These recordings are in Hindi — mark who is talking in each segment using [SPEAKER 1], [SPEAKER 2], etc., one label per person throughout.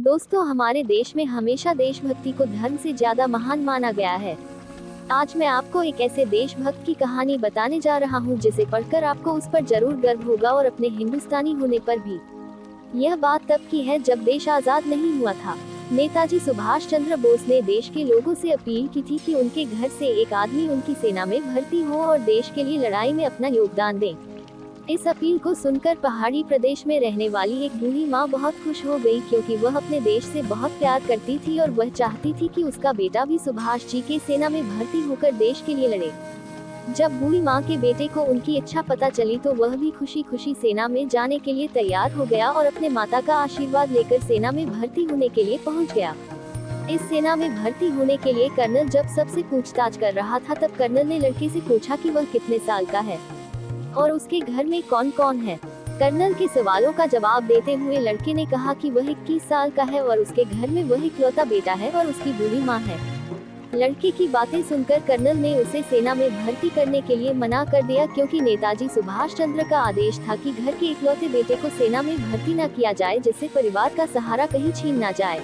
[SPEAKER 1] दोस्तों, हमारे देश में हमेशा देशभक्ति को धर्म से ज्यादा महान माना गया है। आज मैं आपको एक ऐसे देशभक्त की कहानी बताने जा रहा हूँ जिसे पढ़कर आपको उस पर जरूर गर्व होगा और अपने हिंदुस्तानी होने पर भी। यह बात तब की है जब देश आजाद नहीं हुआ था। नेताजी सुभाष चंद्र बोस ने देश के लोगों से अपील की थी कि उनके घर से एक आदमी उनकी सेना में भर्ती हो और देश के लिए लड़ाई में अपना योगदान दे। इस अपील को सुनकर पहाड़ी प्रदेश में रहने वाली एक बूढ़ी माँ बहुत खुश हो गई, क्योंकि वह अपने देश से बहुत प्यार करती थी और वह चाहती थी कि उसका बेटा भी सुभाष जी के सेना में भर्ती होकर देश के लिए लड़े। जब बूढ़ी माँ के बेटे को उनकी इच्छा पता चली तो वह भी खुशी खुशी सेना में जाने के लिए तैयार हो गया और अपने माता का आशीर्वाद लेकर सेना में भर्ती होने के लिए पहुँच गया। इस सेना में भर्ती होने के लिए कर्नल जब सबसे पूछताछ कर रहा था तब कर्नल ने लड़के से पूछा कि वह कितने साल का है और उसके घर में कौन कौन है। कर्नल के सवालों का जवाब देते हुए लड़के ने कहा कि वह 21 साल का है और उसके घर में वह इकलौता बेटा है और उसकी बूढ़ी माँ है। लड़के की बातें सुनकर कर्नल ने उसे सेना में भर्ती करने के लिए मना कर दिया, क्योंकि नेताजी सुभाष चंद्र का आदेश था कि घर के इकलौते बेटे को सेना में भर्ती न किया जाए, जिससे परिवार का सहारा कहीं छीन न जाए।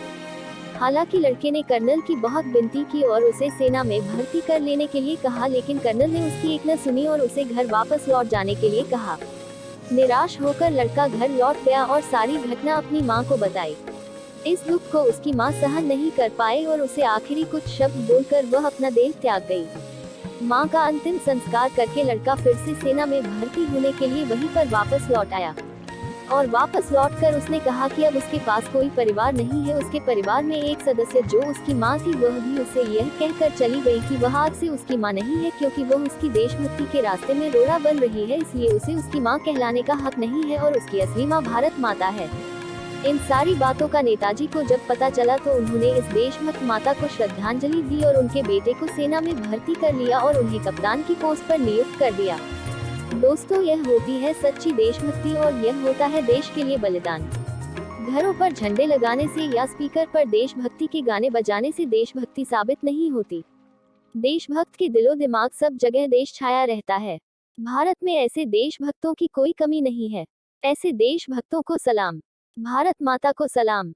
[SPEAKER 1] हालांकि लड़के ने कर्नल की बहुत विनती की और उसे सेना में भर्ती कर लेने के लिए कहा, लेकिन कर्नल ने उसकी एक न सुनी और उसे घर वापस लौट जाने के लिए कहा। निराश होकर लड़का घर लौट गया और सारी घटना अपनी मां को बताई। इस दुख को उसकी मां सहन नहीं कर पाए और उसे आखिरी कुछ शब्द बोलकर वह अपना देह त्याग गई। मां का अंतिम संस्कार करके लड़का फिर से सेना में भर्ती होने के लिए वहीं पर वापस लौट आया और वापस लौटकर उसने कहा कि अब उसके पास कोई परिवार नहीं है। उसके परिवार में एक सदस्य जो उसकी माँ थी वह भी उसे यह कहकर चली गई कि वह आज से उसकी माँ नहीं है, क्योंकि वह उसकी देशभक्ति के रास्ते में रोड़ा बन रही है, इसलिए उसे उसकी माँ कहलाने का हक नहीं है और उसकी असली माँ भारत माता है। इन सारी बातों का नेताजी को जब पता चला तो उन्होंने इस देशभक्त माता को श्रद्धांजलि दी और उनके बेटे को सेना में भर्ती कर लिया और उन्हें कप्तान की पोस्ट पर नियुक्त कर दिया। दोस्तों, यह होती है सच्ची देशभक्ति और यह होता है देश के लिए बलिदान। घरों पर झंडे लगाने से या स्पीकर पर देशभक्ति के गाने बजाने से देशभक्ति साबित नहीं होती। देशभक्त के दिलो दिमाग सब जगह देश छाया रहता है। भारत में ऐसे देशभक्तों की कोई कमी नहीं है। ऐसे देशभक्तों को सलाम। भारत माता को सलाम।